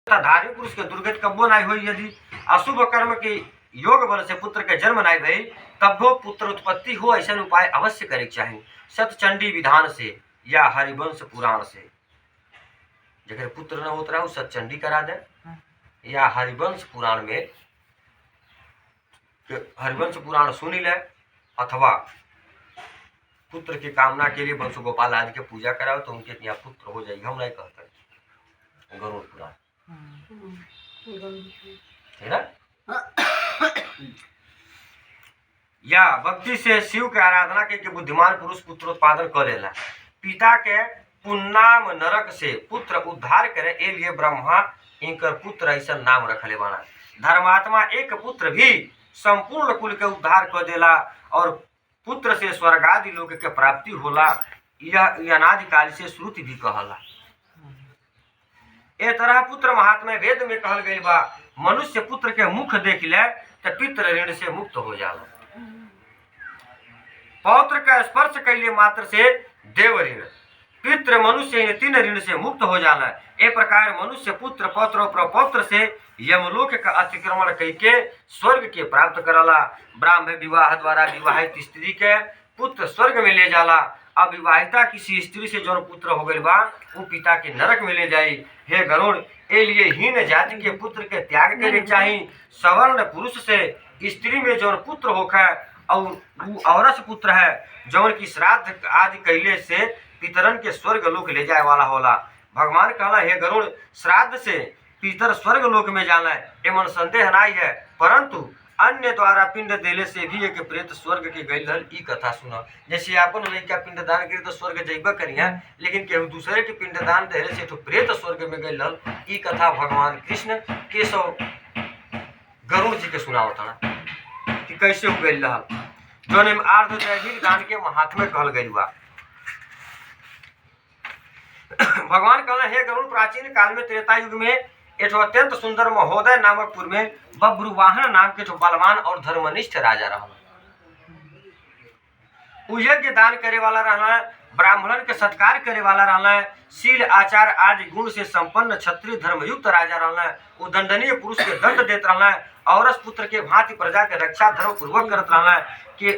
धार्मिक पुरुष के दुर्गति कब्बो नहीं हुई। यदि अशुभ कर्म के योग बल से पुत्र के जन्म नहीं भई तब वो पुत्र उत्पत्ति हो ऐसा उपाय अवश्य करे चाहिए। सतचंडी विधान से या हरिवंश पुराण से जगह पुत्र न होता रहा सतचंडी करा दे या हरिवंश पुराण में हरिवंश पुराण सुनी ले अथवा पुत्र की कामना के लिए वंश गोपाल आदि के पूजा कराओ तो उनके यहाँ पुत्र हो जाएगा। हम नहीं कहते गरुड़ पुराण है ना। या भक्ति से शिव के आराधना के बुद्धिमान पुरुष पुत्रोत्पादन करेला। पिता के पुण्नाम नरक से पुत्र उद्धार करे ए लिए ब्रह्मा इनकर पुत्र ऐसा नाम रखले बाना। धर्मात्मा एक पुत्र भी संपूर्ण कुल के उद्धार कर देला और पुत्र से स्वर्ग आदि लोक के प्राप्ति होला। यह अनादिकाल से श्रुति भी कहला। ए तरह पुत्र महात्मा वेद में कहल गई बा मनुष्य पुत्र के मुख देख ले तो पितृ ऋण से मुक्त हो जाला। पौत्र का स्पर्श कैले मात्र से देव ऋण पितृ मनुष्य इन तीन ऋण से मुक्त हो जाला। ए प्रकार मनुष्य पुत्र पौत्र और प्रपौत्र से यमलोक का अतिक्रमण करके स्वर्ग के प्राप्त करला। ब्राह्मण विवाह द्वारा विवाहित स्त्री के पुत्र स्वर्ग में ले जाला। अविवाहिता किसी स्त्री से जो पुत्र हो गई बा वो पिता के नरक में ले जाई। हे गरुड़ ए लिए हीन जाति के पुत्र के त्याग करे चाहिए। सवर्ण पुरुष से स्त्री में जो पुत्र होखा और औरस पुत्र है जौन की श्राद्ध आदि कैले से पितरन के स्वर्ग लोक ले जाए वाला होला। भगवान कहला हे गरुड़ श्राद्ध से पितर स्वर्ग लोक में जाना एमन संदेह नहीं है, परंतु अन्य द्वारा पिंड देले से भी एक प्रेत स्वर्ग के गई हल। ई कथा सुना जैसे अपन लड़का पिंड दान करी तो स्वर्ग जैब करिए लेकिन केहू दूसरे के पिंड दान देले से तो प्रेत स्वर्ग में गई हल। ई कथा भगवान कृष्ण केशव गरुड़ जी के सुनावत ना कि कैसे हो गई हल जौन आर्धदैविक दान के महात्म्य कहल गई बा। भगवान कहला हे गरुड़ प्राचीन काल में त्रेता युग में एक अत्यंत सुंदर महोदय नामक पुर में बब्रुवाहन नाम के बलवान और धर्मनिष्ठ राजा रहा। यज्ञ दान करे वाला रहना, ब्राह्मणन के सत्कार करे वाला रहना, शील आचार आदि गुण से संपन्न क्षत्रिय धर्मयुक्त राजा रहना। वो दंडनीय पुरुष के दंड देत रहना और पुत्र के भांति प्रजा के रक्षा धर्म पूर्वक करत रहना कि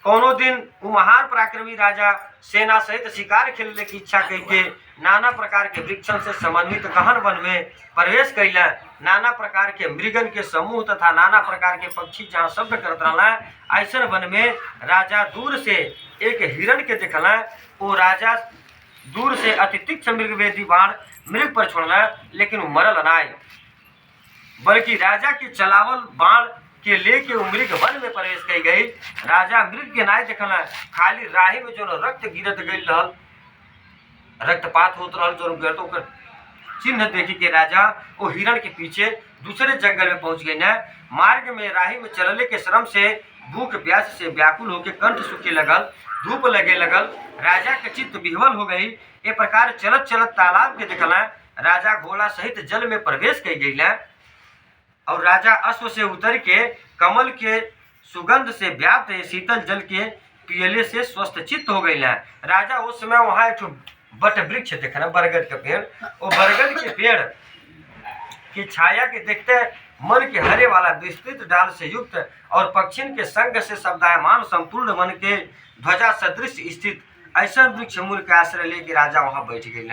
कोनो दिन वो महान पराक्रमी राजा सेना सहित शिकार खेलने की इच्छा करके नाना प्रकार के वृक्षन से समन्वित गहन वन में प्रवेश कैला। नाना प्रकार के मृगन के समूह तथा नाना प्रकार के पक्षी जहाँ शब्द करत रहला ऐसा वन में राजा दूर से एक हिरण के देखला। वो राजा दूर से अति तीक्ष्ण मृगवेदी बाण मृग पर छोड़ला लेकिन वो मरल नाय बल्कि राजा के चलावल बाण के लेके मृग वन में प्रवेश कर गई। राजा मृग के नाय देखला खाली राही में जो रक्त गिरत गई रहल रक्तपात होत रहल जो गिरत ओकर चिन्ह देखी के राजा वो हिरण के पीछे दूसरे जंगल में पहुंच गए न। मार्ग में राही में चलने के श्रम से भूख प्यास से व्याकुल होकर कंठ सूखे लगल, धूप लगे लगल, राजा के चित्त विह्वल हो गई। ए प्रकार चलत चलत तालाब के देखला राजा घोड़ा सहित जल में प्रवेश कर गई और राजा अश्व से उतर के कमल के सुगंध से व्याप्त शीतल जल के पियले से स्वस्थ चित्त हो गई। राजा उस समय वहां एक बट वृक्ष देखना बरगद के पेड़, वो बरगद के पेड़ की छाया के देखते मन के हरे वाला विस्तृत डाल से युक्त और पक्षिन के संग से शब्दायमान संपूर्ण मन के ध्वजा सदृश स्थित ऐसा वृक्ष मूल के आश्रय लेके राजा वहां बैठ गई।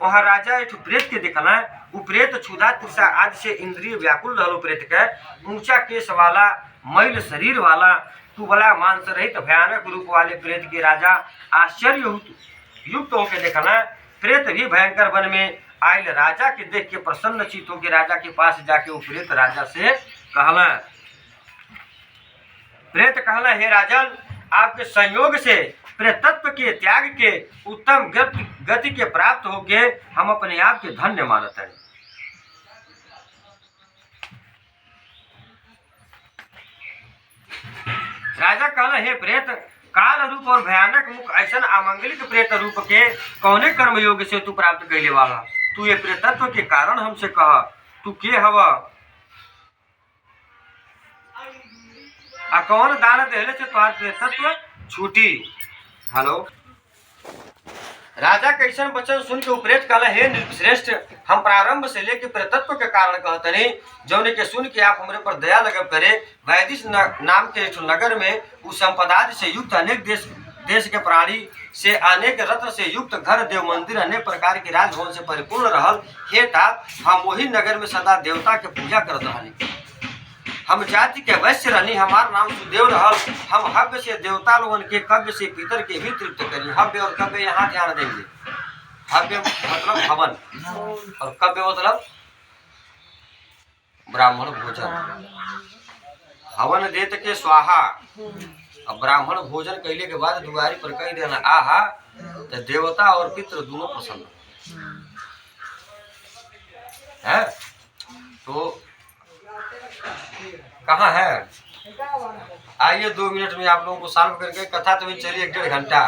वहाँ राजा एक प्रेत के देखला। वो प्रेत क्षुधा तृषा आदि से इंद्रिय व्याकुल रहलो। प्रेत के ऊंचा केश वाला मैल शरीर वाला कुबला मांस रहित भयानक रूप वाले प्रेत के राजा आश्चर्य युक्त होकर देखला। प्रेत भी भयंकर वन में आयल राजा के देख के प्रसन्न चित्त होकर राजा के पास जाके वो प्रेत राजा से कहला। प्रेत कहला हे राजन आपके संयोग से प्रेतत्व के त्याग के उत्तम गति के प्राप्त होके हम अपने आप के धन्य मानते हैं। राजा कहला हे प्रेत काल रूप और भयानक मुख ऐसा अमंगलिक प्रेत रूप के कौने कर्म योग से तू प्राप्त कैले वाला। तू ये प्रेतत्व के कारण हमसे कह तू के हवा आ कौन दान देले से तुहार प्रेतत्व छूटी। हेलो राजा कैसन वचन सुन के उपरेत कहला, हे नृपश्रेष्ठ, हम प्रारंभ से लेके प्रतत्व के कारण कहतनी, जौने के सुन के आप हमरे पर दया लगब करे। वैदिश नाम के एक नगर में उ संपदा से युक्त अनेक देश के प्राणी से, अनेक रत्न से युक्त घर, देव मंदिर, अनेक प्रकार के राजभवन से परिपूर्ण रहल। हे तात, हम वही नगर में सदा देवता के पूजा करत रहनी। हम जाति के वैश्य रहनी, हमार नाम सुदेव रहल। हम हव्य से देवता लोगन के, कव्य से पितर के भी तृप्त करी। हव्य और कव्य यहाँ ध्यान देंगे। हव्य मतलब हवन और कव्य मतलब ब्राह्मण भोजन। हवन देत के स्वाहा। अब ब्राह्मण भोजन कैले के बाद दुआरी पर कह देना आहा, तो देवता और पितृ दोनों प्रसन्न है। तो कहाँ है? आइए 2 मिनट में आप लोगों को सॉल्व करके, कथा तो भी चलिए 1.5 घंटा।